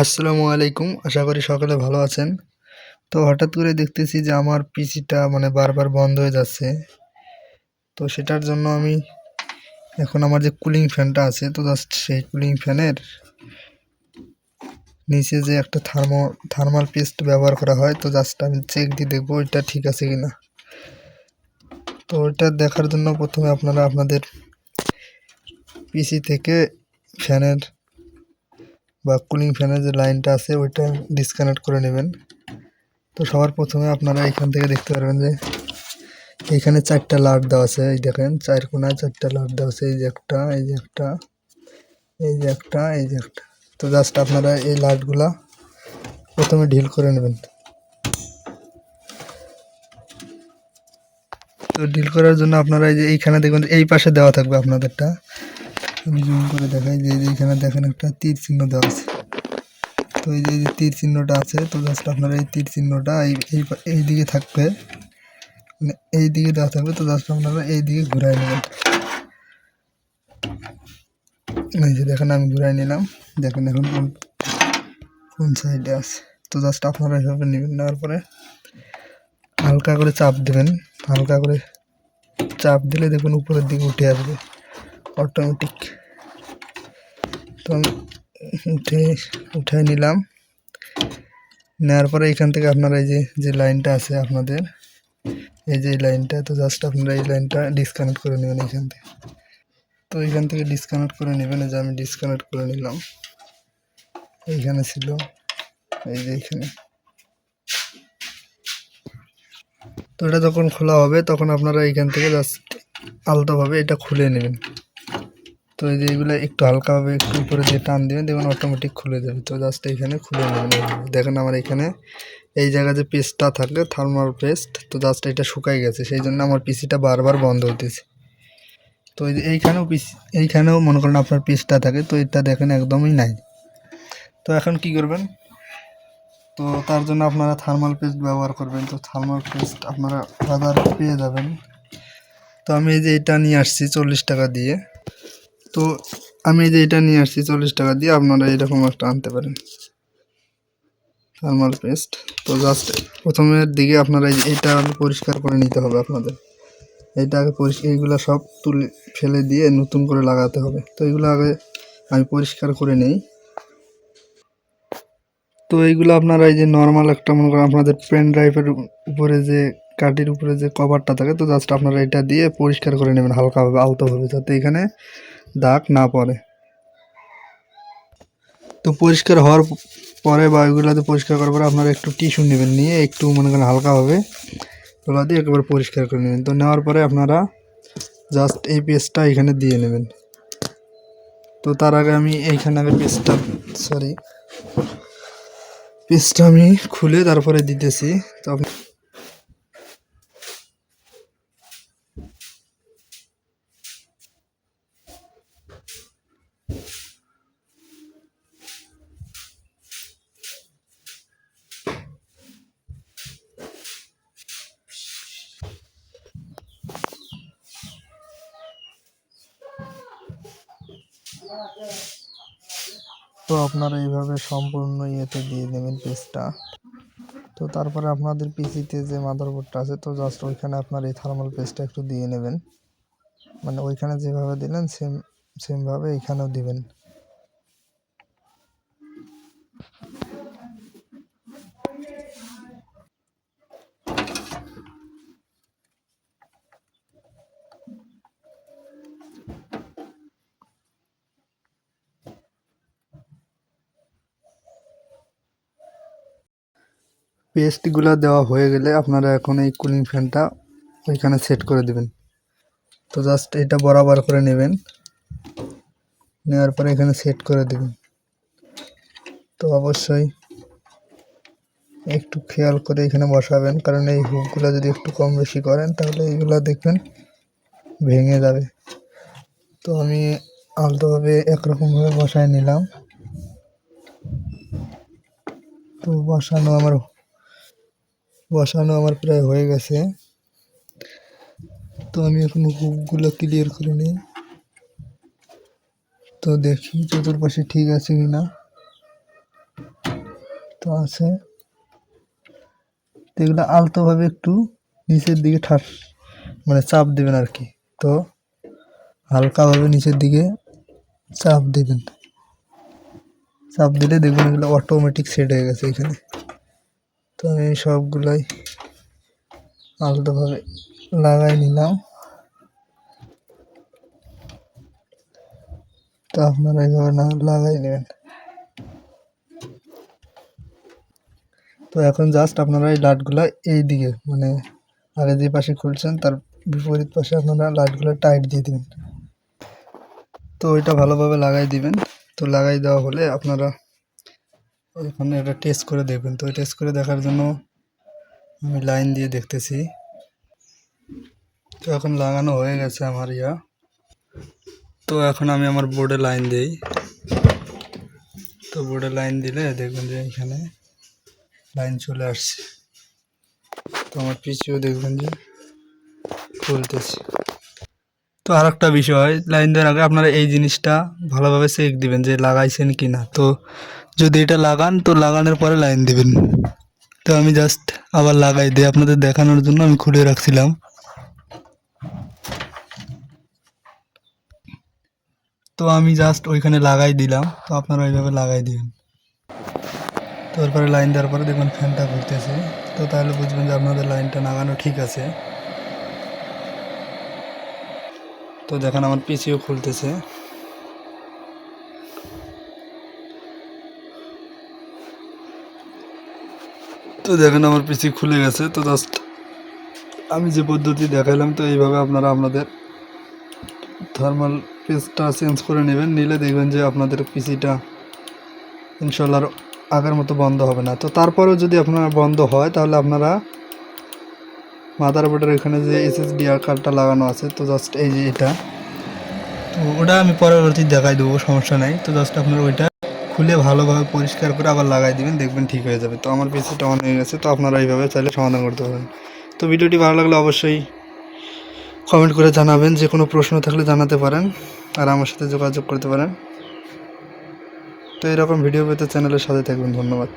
আসসালামু আলাইকুম। আশা করি সকলে ভালো আছেন। তো হঠাৎ করে দেখতেছি যে আমার পিসিটা বারবার বন্ধ হয়ে যাচ্ছে। তো সেটার জন্য আমি এখন আমার যে কুলিং ফ্যানটা আছে তো জাস্ট সেই কুলিং ফ্যানের নিচে যে একটা থার্মাল পেস্ট ব্যবহার করা হয়, তো জাস্ট আমি চেক দিয়ে দেখবো এটা ঠিক আছে কিনা। তো ওইটা দেখার জন্য প্রথমে আপনারা আপনাদের পিসি থেকে ফ্যানের বা কুলিং ফ্যানের যে লাইনটা আছে ওইটা ডিসকানেক্ট করে নেবেন। তো সবার প্রথমে আপনারা এখান থেকে দেখতে পারবেন যে এইখানে 4টা লাইট দেওয়া আছে। এই দেখেন 4 কোণায় 4টা লাইট দেওয়া আছে। এই যে একটা, এই যে একটা, এই যে একটা, এই যে একটা। তো জাস্ট আপনারা এই লাইটগুলা প্রথমে ঢিল করে নেবেন। তো ঢিল করার জন্য আপনারা এই যে এইখানে দেখবেন এই পাশে দেওয়া থাকবে আপনাদেরটা। আমি জুম করে দেখাই যে এইখানে দেখেন একটা তীর চিহ্ন দেওয়া আছে। তো এই যে তীর চিহ্নটা আছে, তো জাস্ট আপনারা এই তীর চিহ্নটা এই দিকে থাকবে, এই দিকে দেওয়া থাকবে। তো জাস্ট আপনারা এই দিকে ঘুরাই নেবেন। এই যে দেখেন আমি ঘুরাই নিলাম, দেখেন এখন কোন সাইডে আছে। তো জাস্ট আপনারা এভাবে নেবেন, নেওয়ার পরে হালকা করে চাপ দেবেন। হালকা করে চাপ দিলে দেখুন উপরের দিকে উঠে আসবে অটোমেটিক। তো আমি উঠাই নিলাম। নেওয়ার পরে এখান থেকে আপনারা এই যে লাইনটা আছে আপনাদের, এই যে লাইনটা, তো জাস্ট আপনারা এই লাইনটা ডিসকানেক্ট করে নেবেন এখান থেকে। তো এখান থেকে ডিসকানেক্ট করে নেবেন। এই যে আমি ডিসকানেক্ট করে নিলাম। এইখানে ছিল, এই যে এইখানে। তো এটা যখন খোলা হবে তখন আপনারা এইখান থেকে জাস্ট আলতোভাবে এটা খুলে নেবেন। তো এই যে এইগুলো একটু হালকাভাবে একটু উপরে দিয়ে টান দেবেন, দেখবেন অটোমেটিক খুলে যাবে। তো জাস্ট এইখানে খুলে নেবেন। দেখেন আমার এখানে এই জায়গায় যে পেস্টটা থাকে থার্মাল পেস্ট, তো জাস্ট এটা শুকাই গেছে, সেই জন্য আমার পিসিটা বারবার বন্ধ হতেছে। তো এইখানেও মনে করেন আপনার পেস্টটা থাকে, তো এটা দেখেন একদমই নাই। তো এখন কি করবেন? তো তার জন্য আপনারা থার্মাল পেস্ট ব্যবহার করবেন। তো থার্মাল পেস্ট আপনারা বাজারে পেয়ে যাবেন। তো আমি এই যে এটা নিয়ে আসছি 40 টাকা দিয়ে। তো আমি এই যে এটা নিয়ে আসছি 40 টাকা দিয়ে, আপনারা এরকম একটা আনতে পারেন থার্মাল পেস্ট। তো জাস্ট প্রথমের দিকে আপনারা এইটা পরিষ্কার করে নিতে হবে আপনাদের। এইটা আগে এইগুলো সব তুলে ফেলে দিয়ে নতুন করে লাগাতে হবে। তো এইগুলো আগে আমি পরিষ্কার করে নেই। তো এইগুলো আপনারা এই যে নর্মাল একটা মনে করেন আপনাদের পেন ড্রাইভের উপরে যে কাঠির উপরে যে কভারটা থাকে, তো জাস্ট আপনারা এটা দিয়ে পরিষ্কার করে নেবেন হালকাভাবে, আলতোভাবে, যাতে এখানে দাগ না পড়ে। তো পরিষ্কার হওয়ার পরে বা ওইগুলোতে পরিষ্কার করার পরে আপনারা একটু টিস্যু নেবেন, নিয়ে একটু মনে করেন হালকাভাবে তোলা দিয়ে একেবারে পরিষ্কার করে নেবেন। তো নেওয়ার পরে আপনারা জাস্ট এই পেস্টটা এখানে দিয়ে নেবেন। তো তার আগে আমি এইখানে আগে পেস্টটা আমি খুলে তারপরে দিতেছি। তো আপনারা এইভাবে সম্পূর্ণ ইয়েতে দিয়ে দেবেন পেস্টটা। তো তারপরে আপনাদের পিসিতে যে মাদারবোর্ডটা আছে, তো জাস্ট ওইখানে আপনার এই থার্মাল পেস্টটা একটু দিয়ে নেবেন। মানে ওইখানে যেভাবে দিলেন সেমভাবে এখানেও দিবেন। পেস্টগুলো দেওয়া হয়ে গেলে আপনারা এখন এই কুলিং ফ্যানটা ওইখানে সেট করে দেবেন। তো জাস্ট এটা বরাবর করে নেবেন, নেওয়ার পরে এখানে সেট করে দেবেন। তো অবশ্যই একটু খেয়াল করে এখানে বসাবেন, কারণ এই হুকগুলো যদি একটু কম বেশি করেন তাহলে এইগুলো দেখবেন ভেঙে যাবে। তো আমি আলতোভাবে একরকমভাবে বসায় নিলাম। তো বসানো আমার প্রায় হয়ে গেছে। তো আমি এখন হুকগুলো ক্লিয়ার করে নিই। তো দেখি চতুর্পাশে ঠিক আছে কিনা। তো আছে, তো এগুলো আলতোভাবে একটু নিচের দিকে মানে চাপ দেবেন আর কি। তো হালকাভাবে নিচের দিকে চাপ দেবেন, চাপ দিলে দেখবেন এগুলো অটোমেটিক সেট হয়ে গেছে এখানে। তো আমি সবগুলাই আলতোভাবে লাগাই নিলাম। তো আপনারা এইভাবে লাগাই নেবেন। তো এখন জাস্ট আপনারা এই লাটগুলা এই দিকে মানে আগে যে পাশে খুলছেন তার বিপরীত পাশে আপনারা লাটগুলো টাইট দিয়ে দিবেন। তো ওইটা ভালোভাবে লাগাই দিবেন। তো লাগাই দেওয়া হলে আপনারা এখানে এটা টেস্ট করে দেখবেন। তো টেস্ট করে দেখার জন্য আমি লাইন দিয়ে দেখতেছি। তো এখন লাগানো হয়ে গেছে আমার ইয়া। তো এখন আমি আমার বোর্ডে লাইন দিই। তো বোর্ডে লাইন দিলে দেখবেন যে এখানে লাইন চলে আসছে। তো আমার পিছিয়েও দেখবেন যে খুলতেছে। তো আর একটা বিষয়, লাইন দেওয়ার আগে আপনারা এই জিনিসটা ভালোভাবে চেক দিবেন যে লাগাইছেন কি না। তো যদি এটা লাগান তো লাগানোর পরে লাইন দিবেন। তো আমি জাস্ট আবার লাগাই দিই আপনাদের দেখানোর জন্য, আমি খুলে রাখছিলাম। তো আমি জাস্ট ওইখানে লাগাই দিলাম। তো আপনারা ওইভাবে লাগাই দিবেন। তো এরপরে লাইন দেওয়ার পরে দেখবেন ফ্যানটা ঘুরতেছে। তো তাহলে বুঝবেন যে আপনাদের লাইনটা লাগানো ঠিক আছে। তো দেখেন আমার পিসিও খুলতেছে। তো দেখেন আমার পিসি খুলে গেছে। তো জাস্ট আমি যে পদ্ধতি দেখাইলাম তো এইভাবে আপনারা আপনাদের থার্মাল পেস্টটা চেঞ্জ করে নেবেন। নিলে দেখবেন যে আপনাদের পিসিটা ইনশাল্লাহ আগের মতো বন্ধ হবে না। তো তারপরেও যদি আপনার বন্ধ হয় তাহলে আপনারা মাদারবোর্ডের এখানে যে SSD কার্ডটা লাগানো আছে, তো জাস্ট এই যে এটা, তো ওটা আমি পরবর্তী দেখাই দেবো, সমস্যা নাই। তো জাস্ট আপনারা ওইটা খুলে ভালোভাবে পরিষ্কার করে আবার লাগাই দিবেন, দেখবেন ঠিক হয়ে যাবে। তো আমার পিসিটা অন হয়ে গেছে। তো আপনারা এইভাবে চাইলে সমাধান করতে পারেন। তো ভিডিওটি ভালো লাগলে অবশ্যই কমেন্ট করে জানাবেন। যে কোনো প্রশ্ন থাকলে জানাতে পারেন আর আমার সাথে যোগাযোগ করতে পারেন। তো এরকম ভিডিও পেতে চ্যানেলের সাথে থাকবেন। ধন্যবাদ।